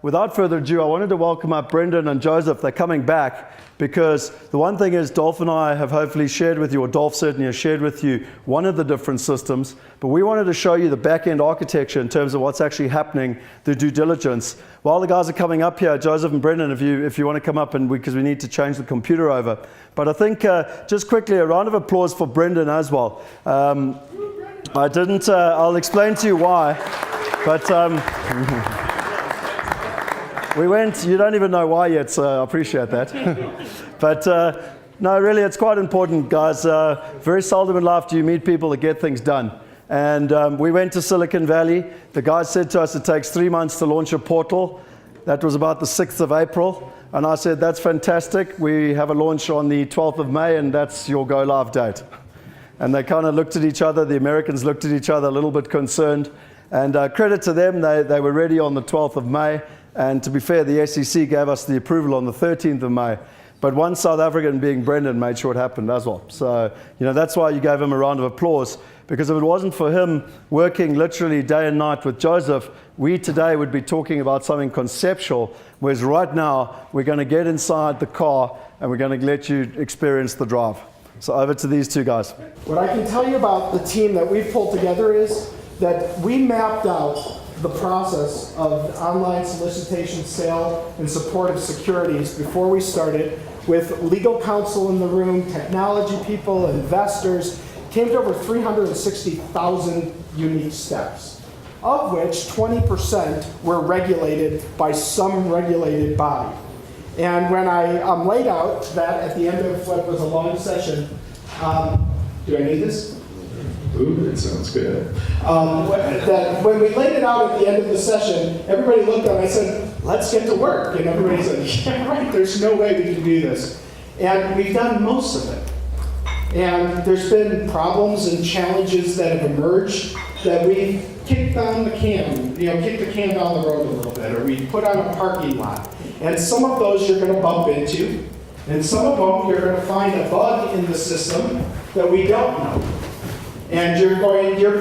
without further ado, I wanted to welcome up Brendan and Joseph. They're coming back because the one thing is Dolph and I have hopefully shared with you, or Dolph certainly has shared with you, one of the different systems, but we wanted to show you the back-end architecture in terms of what's actually happening, the due diligence. While the guys are coming up here, Joseph and Brendan, if you want to come up, and because we need to change the computer over. But I think just quickly, a round of applause for Brendan as well. I didn't, I'll explain to you why, but we went, you don't even know why yet, so I appreciate that. But no, really, it's quite important, guys. Very seldom in life do you meet people that get things done. And we went to Silicon Valley. The guys said to us it takes 3 months to launch a portal. That was about the 6th of April. And I said, that's fantastic. We have a launch on the 12th of May, and that's your go live date. And they kind of looked at each other. The Americans looked at each other a little bit concerned. And credit to them, they were ready on the 12th of May. And to be fair, the SEC gave us the approval on the 13th of May. But one South African, being Brendan, made sure it happened as well. So, you know, that's why you gave him a round of applause. Because if it wasn't for him working literally day and night with Joseph, we today would be talking about something conceptual, whereas right now, we're going to get inside the car and we're going to let you experience the drive. So over to these two guys. What I can tell you about the team that we've pulled together is that we mapped out the process of online solicitation, sale, and support of securities before we started, with legal counsel in the room, technology people, investors. Came to over 360,000 unique steps, of which 20% were regulated by some regulated body. And when I laid out that at the end of what was a long session, do I need this? Ooh, it sounds good. That when we laid it out at the end of the session, everybody looked at it and I said, let's get to work. And everybody said, yeah, right, there's no way we can do this. And we've done most of it. And there's been problems and challenges that have emerged that we've kicked down the can, kicked the can down the road a little bit, or we put on a parking lot. And some of those you're going to bump into, and some of them you're going to find a bug in the system that we don't know. And you're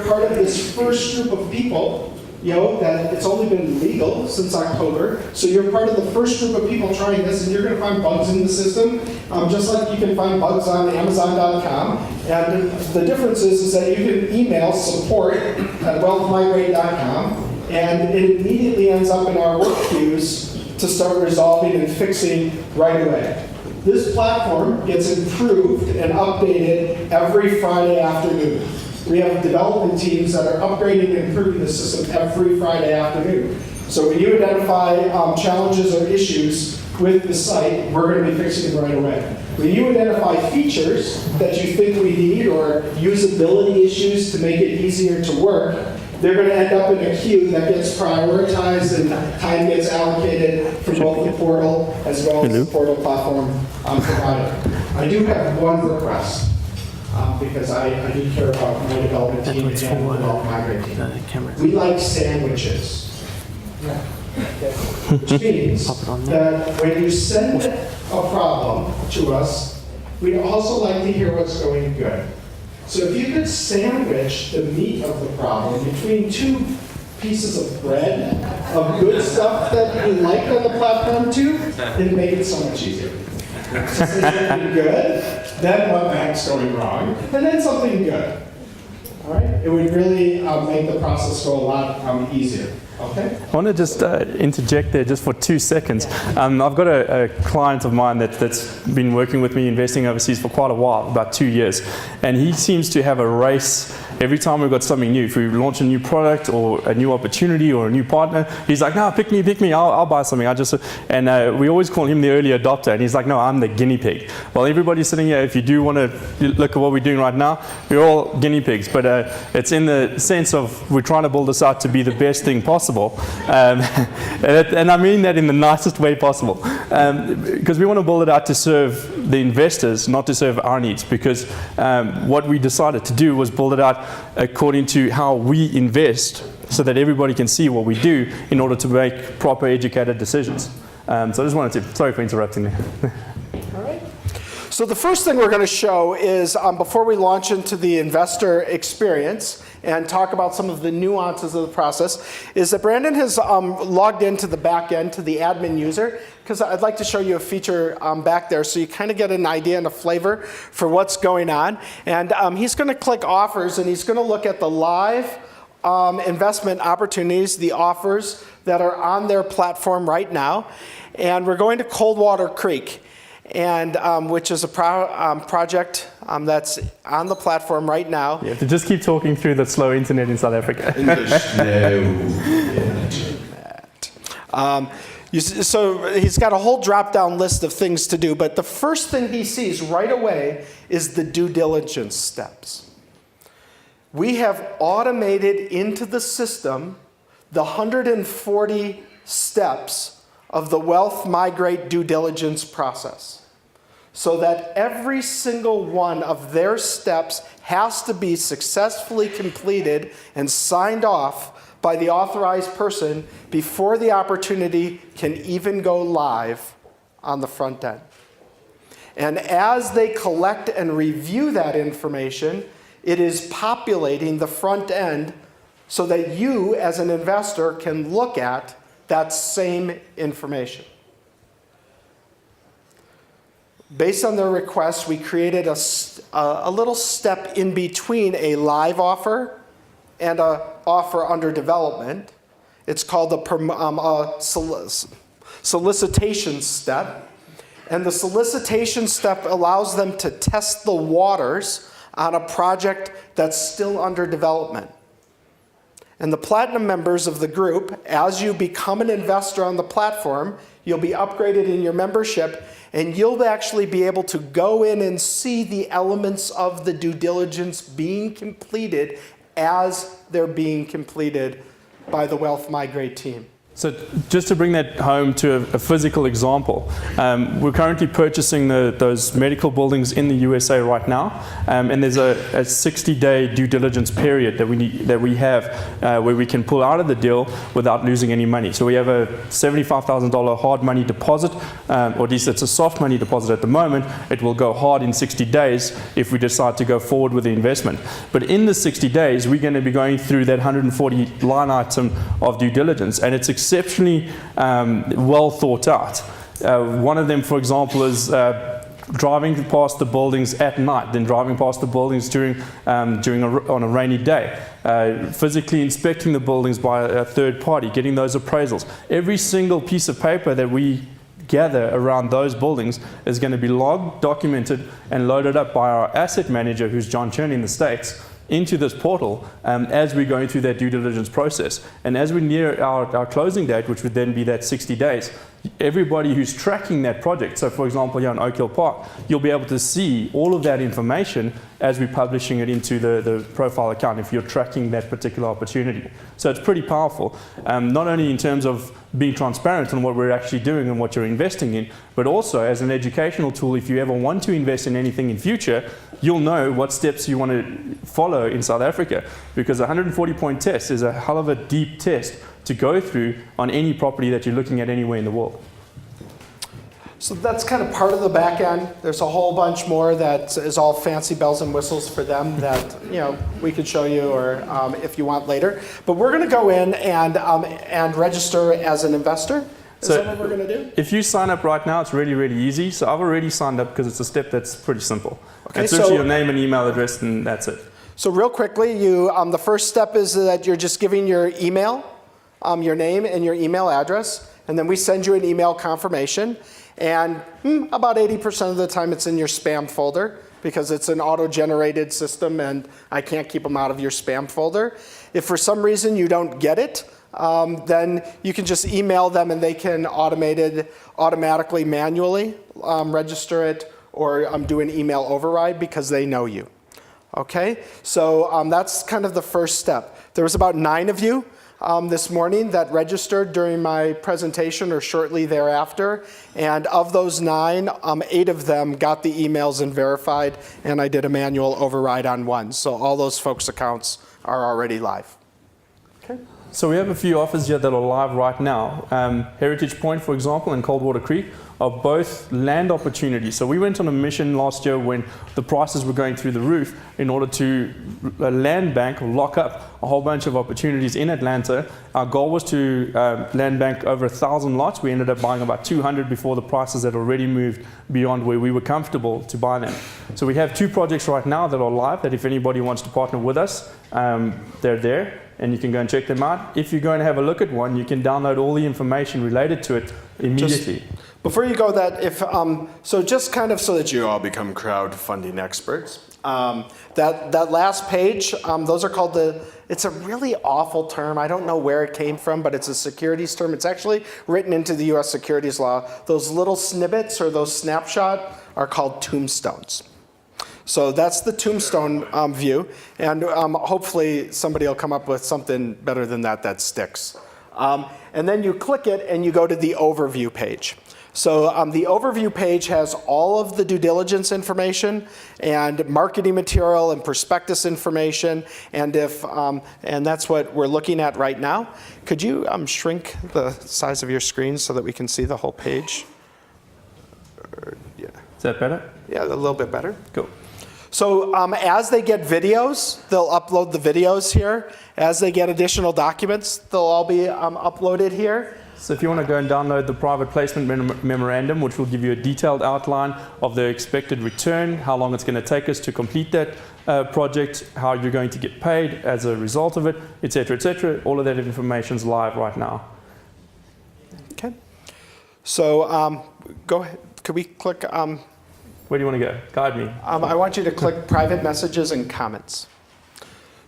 part of this first group of people, that it's only been legal since October. So you're part of the first group of people trying this, and you're going to find bugs in the system, just like you can find bugs on Amazon.com. And the difference is that you can email support@wealthmigrate.com, and it immediately ends up in our work queues to start resolving and fixing right away. This platform gets improved and updated every Friday afternoon. We have development teams that are upgrading and improving the system every Friday afternoon. So when you identify challenges or issues with the site, we're going to be fixing it right away. When you identify features that you think we need or usability issues to make it easier to work, they're going to end up in a queue that gets prioritized and time gets allocated for both the portal as well as the portal platform provider. I do have one request. Because I do care about my development team and the Wealth Migrate team. We like sandwiches. Which means that when you send a problem to us, we'd also like to hear what's going good. So if you could sandwich the meat of the problem between two pieces of bread of good stuff that you like on the platform too, it'd make it so much easier. So say something good, then what the heck's going wrong, and then something good. All right? It would really make the process go a lot easier. Okay? I want to just interject there just for 2 seconds. I've got a client of mine that's been working with me investing overseas for quite a while, about 2 years, and he seems to have a race. Every time we've got something new, if we launch a new product or a new opportunity or a new partner, he's like, no, pick me, I'll buy something. We always call him the early adopter, and he's like, no, I'm the guinea pig. Well, everybody's sitting here, if you do want to look at what we're doing right now, we're all guinea pigs, but it's in the sense of we're trying to build this out to be the best thing possible. And I mean that in the nicest way possible. Because we want to build it out to serve the investors, not to serve our needs, because what we decided to do was build it out according to how we invest so that everybody can see what we do in order to make proper educated decisions. So I just wanted to, sorry for interrupting there. All right. So the first thing we're going to show is, before we launch into the investor experience and talk about some of the nuances of the process, is that Brandon has logged into the back end to the admin user, because I'd like to show you a feature back there so you kind of get an idea and a flavor for what's going on. And he's going to click offers, and he's going to look at the live investment opportunities, the offers that are on their platform right now. And we're going to Coldwater Creek, and which is a project that's on the platform right now. You have to just keep talking through the slow internet in South Africa. So he's got a whole drop-down list of things to do, but the first thing he sees right away is the due diligence steps. We have automated into the system the 140 steps of the Wealth Migrate due diligence process, so that every single one of their steps has to be successfully completed and signed off by the authorized person before the opportunity can even go live on the front end. And as they collect and review that information, it is populating the front end so that you, as an investor, can look at that same information. Based on their request, we created a little step in between a live offer and an offer under development. It's called the solicitation step. And the solicitation step allows them to test the waters on a project that's still under development. And the platinum members of the group, as you become an investor on the platform, you'll be upgraded in your membership, and you'll actually be able to go in and see the elements of the due diligence being completed as they're being completed by the Wealth Migrate team. So just to bring that home to a physical example, we're currently purchasing those medical buildings in the USA right now, and there's a 60-day due diligence period that we have where we can pull out of the deal without losing any money. So we have a $75,000 hard money deposit, or at least it's a soft money deposit at the moment. It will go hard in 60 days if we decide to go forward with the investment. But in the 60 days, we're going to be going through that 140 line item of due diligence, and it's exceptionally well thought out. One of them, for example, is driving past the buildings at night, then driving past the buildings on a rainy day, physically inspecting the buildings by a third party, getting those appraisals. Every single piece of paper that we gather around those buildings is going to be logged, documented, and loaded up by our asset manager, who's John Chern in the States, into this portal as we're going through that due diligence process. And as we near our closing date, which would then be that 60 days, everybody who's tracking that project, so for example here in Oak Hill Park, you'll be able to see all of that information as we're publishing it into the profile account if you're tracking that particular opportunity. So it's pretty powerful, not only in terms of being transparent on what we're actually doing and what you're investing in, but also as an educational tool. If you ever want to invest in anything in future, you'll know what steps you want to follow in South Africa, because a 140-point test is a hell of a deep test to go through on any property that you're looking at anywhere in the world. So that's kind of part of the back end. There's a whole bunch more that is all fancy bells and whistles for them that we could show you, or if you want later. But we're going to go in and register as an investor. Is that what we're going to do? If you sign up right now, it's really, really easy. So I've already signed up because it's a step that's pretty simple. Okay, it's literally your name and email address, and that's it. So real quickly, the first step is that you're just giving your email, your name and your email address, and then we send you an email confirmation. And about 80% of the time it's in your spam folder, because it's an auto-generated system and I can't keep them out of your spam folder. If for some reason you don't get it, then you can just email them and they can automatically, manually register it, or do an email override because they know you. Okay, so that's kind of the first step. There was about 9 of you this morning that registered during my presentation or shortly thereafter, and of those 9, 8 of them got the emails and verified, and I did a manual override on 1. So all those folks' accounts are already live. Okay. So we have a few offers here that are live right now. Heritage Point, for example, and Coldwater Creek are both land opportunities. So we went on a mission last year when the prices were going through the roof in order to land bank, lock up a whole bunch of opportunities in Atlanta. Our goal was to land bank over 1,000 lots. We ended up buying about 200 before the prices had already moved beyond where we were comfortable to buy them. So we have 2 projects right now that are live that if anybody wants to partner with us, they're there. And you can go and check them out. If you're going to have a look at one, you can download all the information related to it immediately. Before you go, so just kind of so that you all become crowdfunding experts, that last page, those are called it's a really awful term. I don't know where it came from, but it's a securities term. It's actually written into the US securities law. Those little snippets or those snapshot are called tombstones. So that's the tombstone view, and hopefully somebody will come up with something better than that sticks. And then you click it and you go to the overview page. So the overview page has all of the due diligence information and marketing material and prospectus information, and and that's what we're looking at right now. Could you shrink the size of your screen so that we can see the whole page? Yeah. Is that better? Yeah, a little bit better. Cool. So as they get videos, they'll upload the videos here. As they get additional documents, they'll all be uploaded here. So if you want to go and download the private placement memorandum, which will give you a detailed outline of the expected return, how long it's going to take us to complete that project, how you're going to get paid as a result of it, etc., all of that information is live right now. Okay. So go ahead. Could we click? Where do you want to go? Guide me. I want you to click private messages and comments.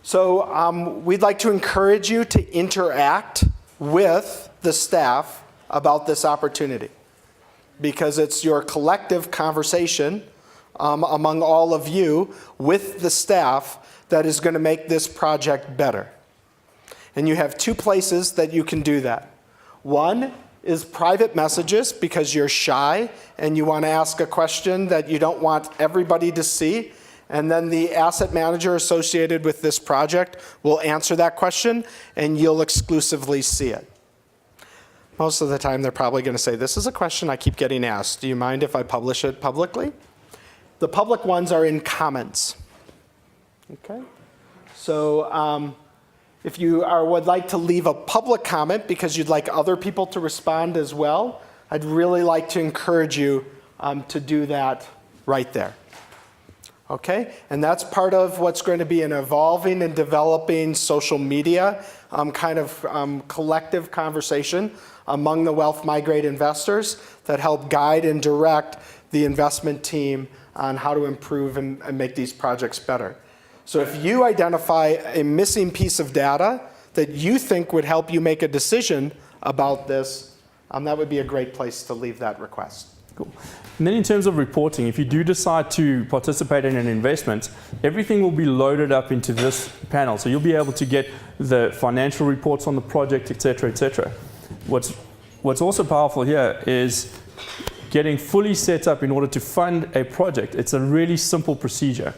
So we'd like to encourage you to interact with the staff about this opportunity, because it's your collective conversation among all of you with the staff that is going to make this project better. And you have 2 places that you can do that. One is private messages, because you're shy and you want to ask a question that you don't want everybody to see, and then the asset manager associated with this project will answer that question and you'll exclusively see it. Most of the time they're probably going to say, this is a question I keep getting asked. Do you mind if I publish it publicly? The public ones are in comments. Okay? So if you would like to leave a public comment because you'd like other people to respond as well, I'd really like to encourage you to do that right there. Okay? And that's part of what's going to be an evolving and developing social media collective conversation among the Wealth Migrate investors that help guide and direct the investment team on how to improve and make these projects better. So if you identify a missing piece of data that you think would help you make a decision about this, that would be a great place to leave that request. Cool. And then in terms of reporting, if you do decide to participate in an investment, everything will be loaded up into this panel. So you'll be able to get the financial reports on the project, etc. What's also powerful here is getting fully set up in order to fund a project. It's a really simple procedure.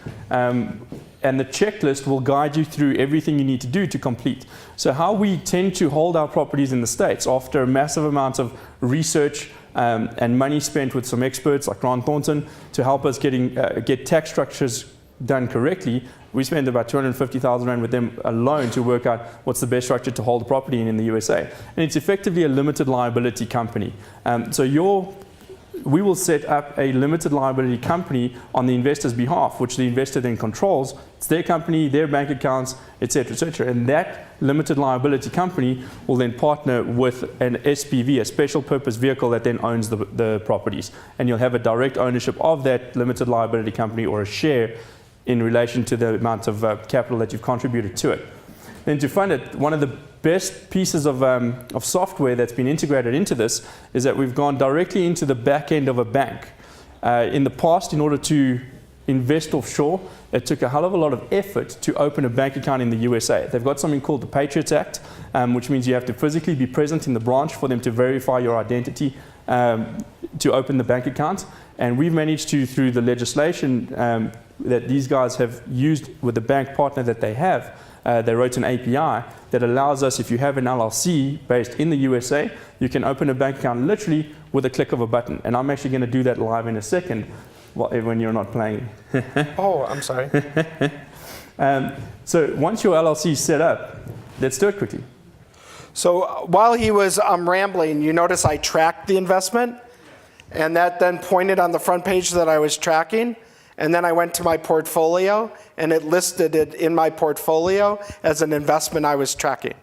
And the checklist will guide you through everything you need to do to complete. So how we tend to hold our properties in the States, after a massive amount of research and money spent with some experts like Grant Thornton to help us get tax structures done correctly, we spent about 250,000 Rand with them alone to work out what's the best structure to hold a property in the USA. And it's effectively a limited liability company. We will set up a limited liability company on the investor's behalf, which the investor then controls. It's their company, their bank accounts, etc. And that limited liability company will then partner with an SPV, a special purpose vehicle that then owns the properties. And you'll have a direct ownership of that limited liability company, or a share, in relation to the amount of capital that you've contributed to it. Then to fund it, one of the best pieces of software that's been integrated into this is that we've gone directly into the back end of a bank. In the past, in order to invest offshore, it took a hell of a lot of effort to open a bank account in the USA. They've got something called the Patriots Act, which means you have to physically be present in the branch for them to verify your identity to open the bank account. And we've managed to, through the legislation that these guys have used with the bank partner that they have, they wrote an API that allows us, if you have an LLC based in the USA, you can open a bank account literally with a click of a button. And I'm actually going to do that live in a second when you're not playing. Oh, I'm sorry. So once your LLC is set up, let's do it quickly. So while he was rambling, you notice I tracked the investment, and that then pointed on the front page that I was tracking, and then I went to my portfolio, and it listed it in my portfolio as an investment I was tracking.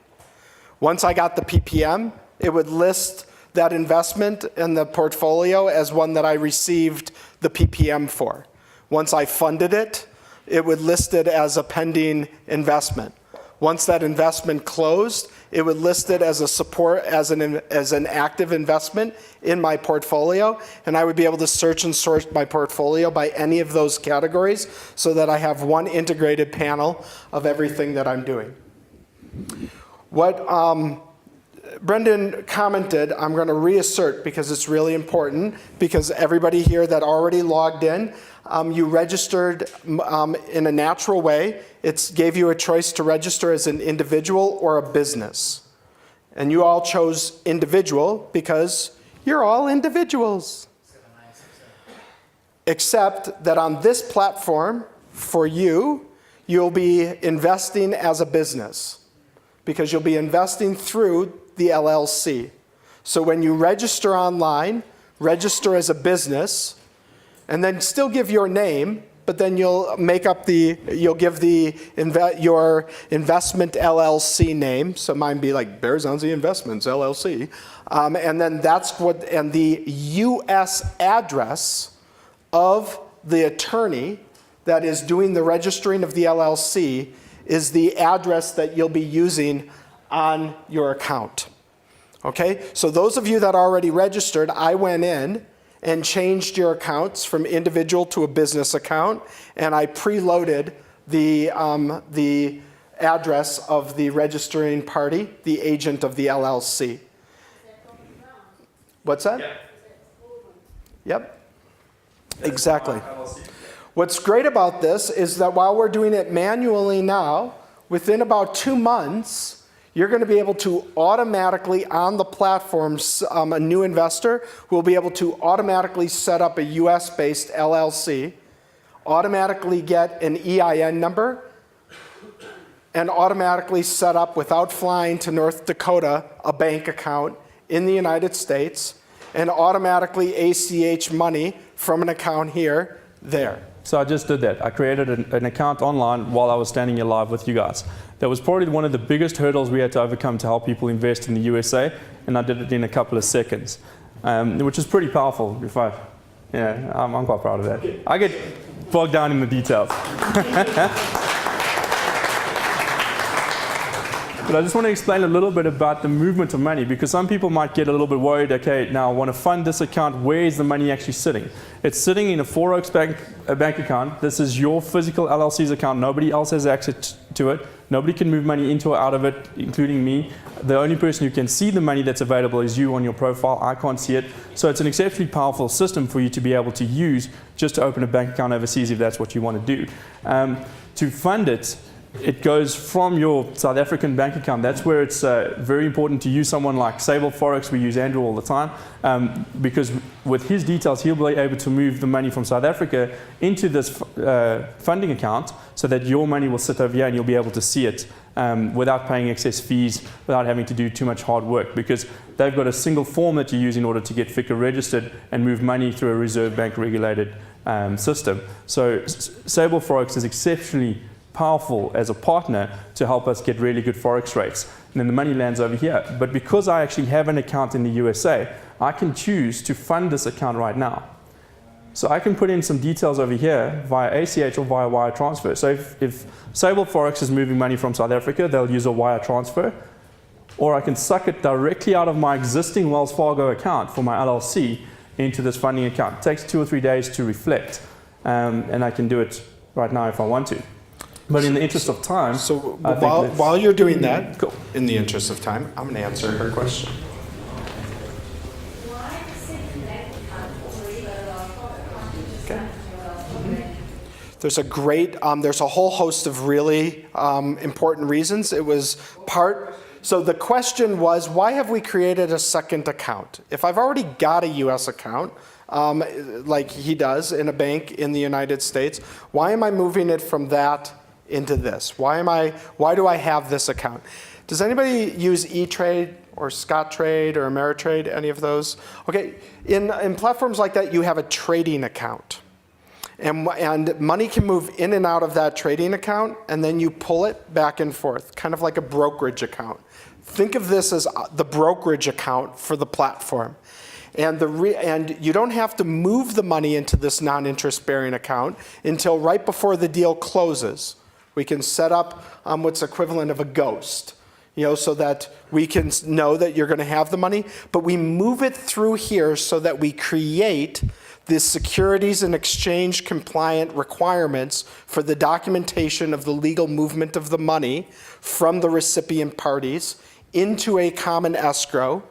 Once I got the PPM, it would list that investment in the portfolio as one that I received the PPM for. Once I funded it, it would list it as a pending investment. Once that investment closed, it would list it as an active investment in my portfolio, and I would be able to search and sort my portfolio by any of those categories so that I have one integrated panel of everything that I'm doing. What Brendan commented, I'm going to reassert because it's really important, because everybody here that already logged in, you registered in a natural way. It gave you a choice to register as an individual or a business. And you all chose individual because you're all individuals. Except that on this platform, for you, you'll be investing as a business because you'll be investing through the LLC. So when you register online, register as a business, and then still give your name, but then you'll give your investment LLC name. So mine be like Bears Onzy Investments LLC, and then and the U.S. address of the attorney that is doing the registering of the LLC is the address that you'll be using on your account. Okay, so those of you that already registered, I went in and changed your accounts from individual to a business account, and I preloaded the address of the registering party, the agent of the LLC. What's that? Yep. Exactly. What's great about this is that while we're doing it manually now, within about 2 months, you're going to be able to automatically, on the platforms, a new investor will be able to automatically set up a US-based LLC, automatically get an EIN number, and automatically set up, without flying to North Dakota, a bank account in the United States, and automatically ACH money from an account here, there. So I just did that. I created an account online while I was standing here live with you guys. That was probably one of the biggest hurdles we had to overcome to help people invest in the USA, and I did it in a couple of seconds, which is pretty powerful. I'm quite proud of that. I get bogged down in the details. But I just want to explain a little bit about the movement of money, because some people might get a little bit worried, okay, now I want to fund this account, where is the money actually sitting? It's sitting in a Four Oaks bank account. This is your physical LLC's account. Nobody else has access to it. Nobody can move money into or out of it, including me. The only person who can see the money that's available is you on your profile. I can't see it. So it's an exceptionally powerful system for you to be able to use just to open a bank account overseas if that's what you want to do. To fund it, it goes from your South African bank account. That's where it's very important to use someone like Sable Forex. We use Andrew all the time because with his details, he'll be able to move the money from South Africa into this funding account so that your money will sit over here and you'll be able to see it without paying excess fees, without having to do too much hard work, because they've got a single form that you use in order to get FICA registered and move money through a Reserve Bank regulated system. So Sable Forex is exceptionally powerful as a partner to help us get really good forex rates. And then the money lands over here. But because I actually have an account in the USA, I can choose to fund this account right now. So I can put in some details over here via ACH or via wire transfer. So if Sable Forex is moving money from South Africa, they'll use a wire transfer. Or I can suck it directly out of my existing Wells Fargo account for my LLC into this funding account. It takes 2 or 3 days to reflect. And I can do it right now if I want to. But in the interest of time, so while you're doing that, cool. In the interest of time, I'm going to answer her question. Okay. There's a whole host of really important reasons. So the question was, why have we created a second account? If I've already got a US account, like he does in a bank in the United States, why am I moving it from that into this? Why do I have this account? Does anybody use E-Trade or Scottrade or Ameritrade, any of those? Okay, in platforms like that, you have a trading account. And money can move in and out of that trading account, and then you pull it back and forth, kind of like a brokerage account. Think of this as the brokerage account for the platform. And you don't have to move the money into this non-interest bearing account until right before the deal closes. We can set up what's equivalent of a ghost, so that we can know that you're going to have the money, but we move it through here so that we create the Securities and Exchange compliant requirements for the documentation of the legal movement of the money from the recipient parties into a common escrow.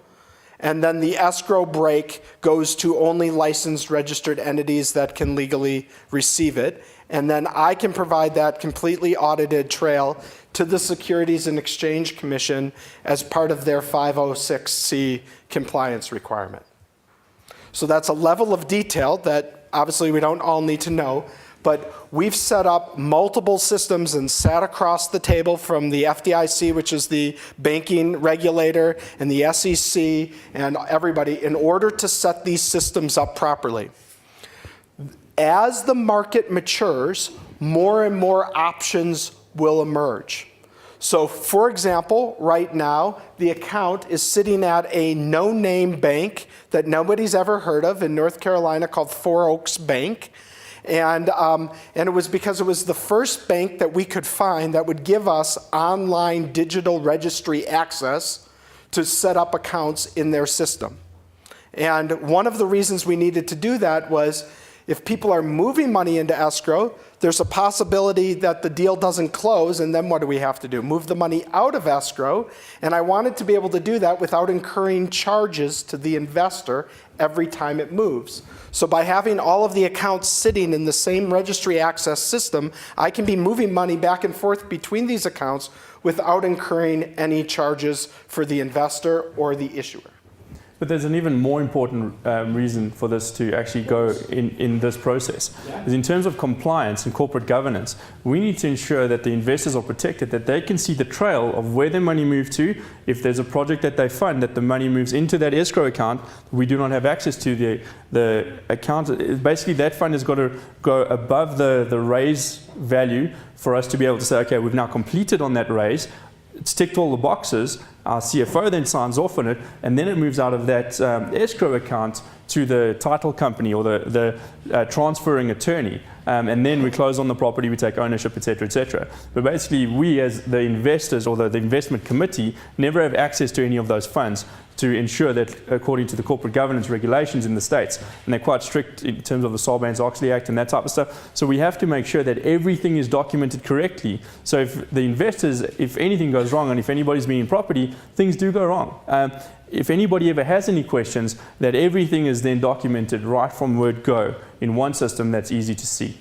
And then the escrow break goes to only licensed registered entities that can legally receive it. And then I can provide that completely audited trail to the Securities and Exchange Commission as part of their 506C compliance requirement. So that's a level of detail that obviously we don't all need to know, but we've set up multiple systems and sat across the table from the FDIC, which is the banking regulator, and the SEC, and everybody in order to set these systems up properly. As the market matures, more and more options will emerge. So for example, right now, the account is sitting at a no-name bank that nobody's ever heard of in North Carolina called Four Oaks Bank. And it was because it was the first bank that we could find that would give us online digital registry access to set up accounts in their system. And one of the reasons we needed to do that was if people are moving money into escrow, there's a possibility that the deal doesn't close, and then what do we have to do? Move the money out of escrow, and I wanted to be able to do that without incurring charges to the investor every time it moves. So by having all of the accounts sitting in the same registry access system, I can be moving money back and forth between these accounts without incurring any charges for the investor or the issuer. But there's an even more important reason for this to actually go in this process. Is in terms of compliance and corporate governance, we need to ensure that the investors are protected, that they can see the trail of where their money moved to. If there's a project that they fund, that the money moves into that escrow account, we do not have access to the account. Basically, that fund has got to go above the raise value for us to be able to say, okay, we've now completed on that raise. It's ticked all the boxes. Our CFO then signs off on it, and then it moves out of that escrow account to the title company or the transferring attorney. And then we close on the property, we take ownership, et cetera, But basically, we as the investors or the investment committee never have access to any of those funds to ensure that according to the corporate governance regulations in the States, and they're quite strict in terms of the Sarbanes-Oxley Act and that type of stuff. So we have to make sure that everything is documented correctly. So if the investors, if anything goes wrong and if anybody's been in property, things do go wrong. If anybody ever has any questions, that everything is then documented right from word go in one system that's easy to see.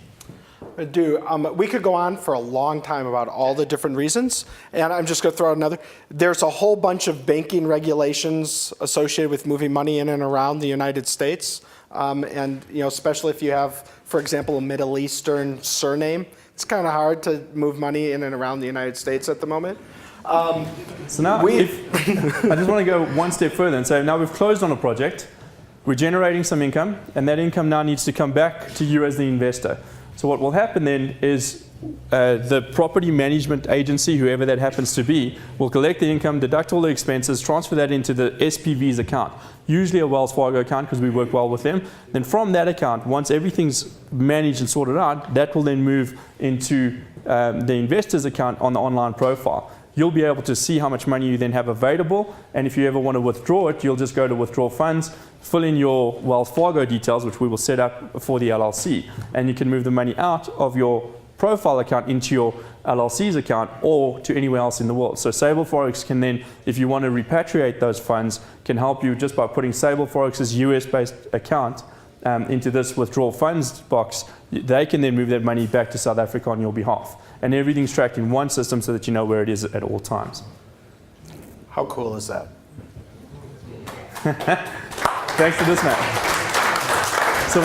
We could go on for a long time about all the different reasons, and I'm just going to throw out another. There's a whole bunch of banking regulations associated with moving money in and around the United States, and especially if you have, for example, a Middle Eastern surname, it's kind of hard to move money in and around the United States at the moment. So now, I just want to go one step further and say, now we've closed on a project, we're generating some income, and that income now needs to come back to you as the investor. So what will happen then is the property management agency, whoever that happens to be, will collect the income, deduct all the expenses, transfer that into the SPV's account, usually a Wells Fargo account because we work well with them. Then from that account, once everything's managed and sorted out, that will then move into the investor's account on the online profile. You'll be able to see how much money you then have available, and if you ever want to withdraw it, you'll just go to withdraw funds, fill in your Wells Fargo details, which we will set up for the LLC, and you can move the money out of your profile account into your LLC's account or to anywhere else in the world. So Sable Forex can then, if you want to repatriate those funds, can help you just by putting Sable Forex's US-based account into this withdrawal funds box, they can then move that money back to South Africa on your behalf. And everything's tracked in one system so that you know where it is at all times. How cool is that? Thanks to this, Matt. So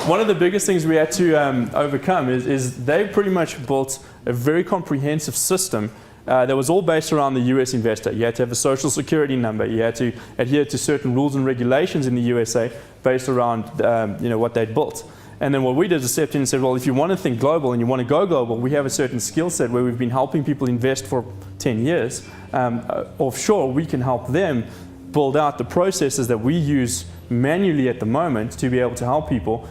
one of the biggest things we had to overcome is they pretty much built a very comprehensive system that was all based around the US investor. You had to have a social security number. You had to adhere to certain rules and regulations in the USA based around what they'd built. And then what we did is stepped in and said, well, if you want to think global and you want to go global, we have a certain skill set where we've been helping people invest for 10 years offshore. We can help them build out the processes that we use manually at the moment to be able to help people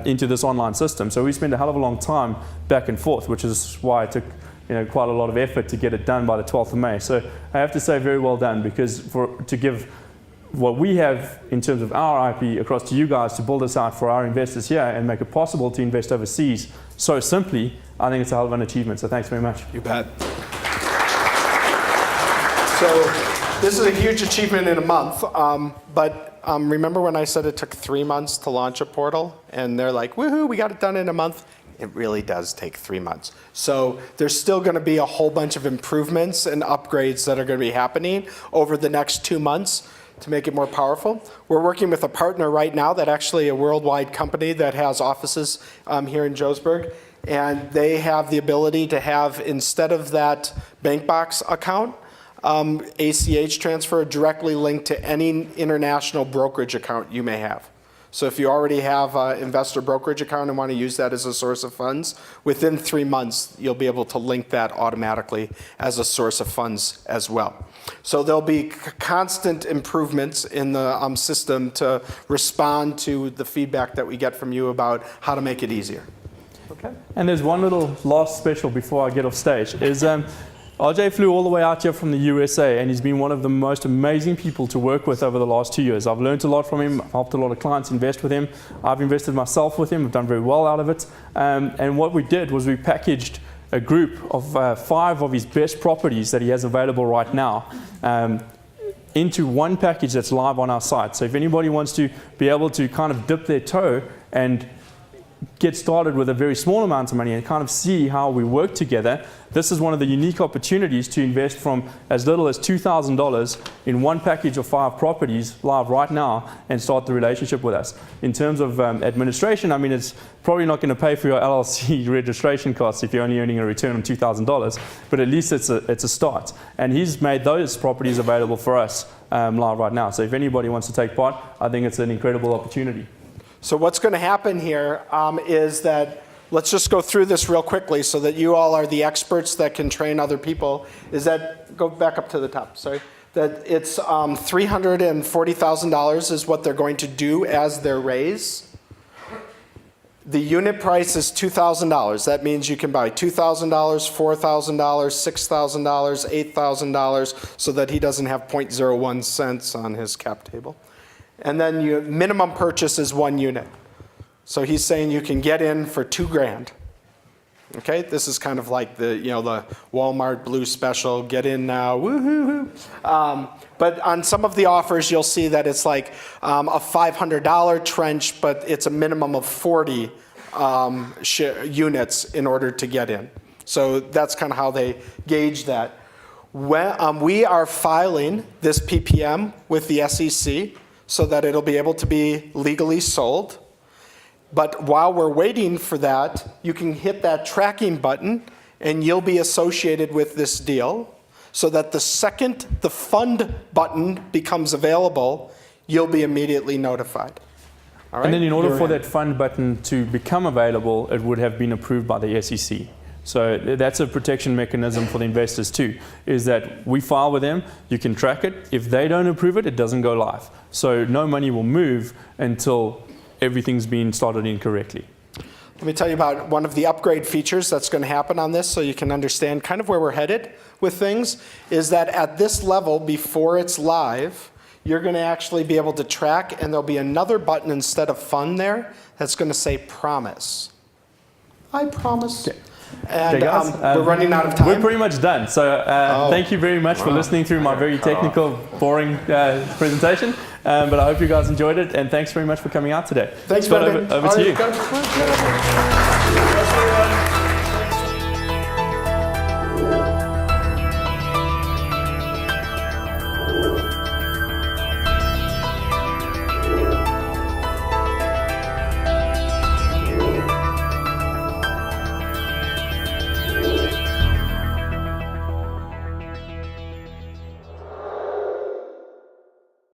into this online system. So we spent a hell of a long time back and forth, which is why it took quite a lot of effort to get it done by the 12th of May. So I have to say very well done, because to give what we have in terms of our IP across to you guys to build this out for our investors here and make it possible to invest overseas so simply, I think it's a hell of an achievement. So thanks very much. You bet. So this is a huge achievement in a month, but remember when I said it took 3 months to launch a portal? And they're like, woohoo, we got it done in a month. It really does take 3 months. So there's still going to be a whole bunch of improvements and upgrades that are going to be happening over the next 2 months to make it more powerful. We're working with a partner right now that actually a worldwide company that has offices here in Johannesburg. And they have the ability to have, instead of that BankBox account, ACH transfer directly linked to any international brokerage account you may have. So if you already have an investor brokerage account and want to use that as a source of funds, within 3 months, you'll be able to link that automatically as a source of funds as well. So there'll be constant improvements in the system to respond to the feedback that we get from you about how to make it easier. Okay. And there's one little last special before I get off stage. Is RJ flew all the way out here from the USA, and he's been one of the most amazing people to work with over the last 2 years. I've learned a lot from him. I've helped a lot of clients invest with him. I've invested myself with him. I've done very well out of it. And what we did was we packaged a group of 5 of his best properties that he has available right now into one package that's live on our site. So if anybody wants to be able to kind of dip their toe and get started with a very small amount of money and kind of see how we work together, this is one of the unique opportunities to invest from as little as $2,000 in one package of 5 properties live right now and start the relationship with us. In terms of administration, I mean, it's probably not going to pay for your LLC registration costs if you're only earning a return on $2,000, but at least it's a start. And he's made those properties available for us live right now. So if anybody wants to take part, I think it's an incredible opportunity. So what's going to happen here is that, let's just go through this real quickly so that you all are the experts that can train other people, is that, go back up to the top, sorry, that it's $340,000 is what they're going to do as their raise. The unit price is $2,000. That means you can buy $2,000, $4,000, $6,000, $8,000, so that he doesn't have 0.01 cents on his cap table. And then your minimum purchase is 1 unit. So he's saying you can get in for $2,000. Okay, this is kind of like the the Walmart Blue Special, get in now, woohoo. But on some of the offers, you'll see that it's like a $500 trench, but it's a minimum of 40 units in order to get in. So that's kind of how they gauge that. When, we are filing this PPM with the SEC, so that it'll be able to be legally sold. But while we're waiting for that, you can hit that tracking button and you'll be associated with this deal, so that the second the fund button becomes available, you'll be immediately notified. All right? And then in order for that fund button to become available, it would have been approved by the SEC. So that's a protection mechanism for the investors too, is that we file with them, you can track it. If they don't approve it, it doesn't go live. So no money will move until everything's been started in correctly. Let me tell you about one of the upgrade features that's going to happen on this so you can understand kind of where we're headed with things, is that at this level, before it's live, you're going to actually be able to track, and there'll be another button instead of fund there that's going to say promise. I promise. Okay. And Okay, guys, we're running out of time. We're pretty much done. So thank you very much for listening through my very technical, boring presentation. But I hope you guys enjoyed it, and thanks very much for coming out today. Thanks, Scott, Brendan. over to you. All right, go.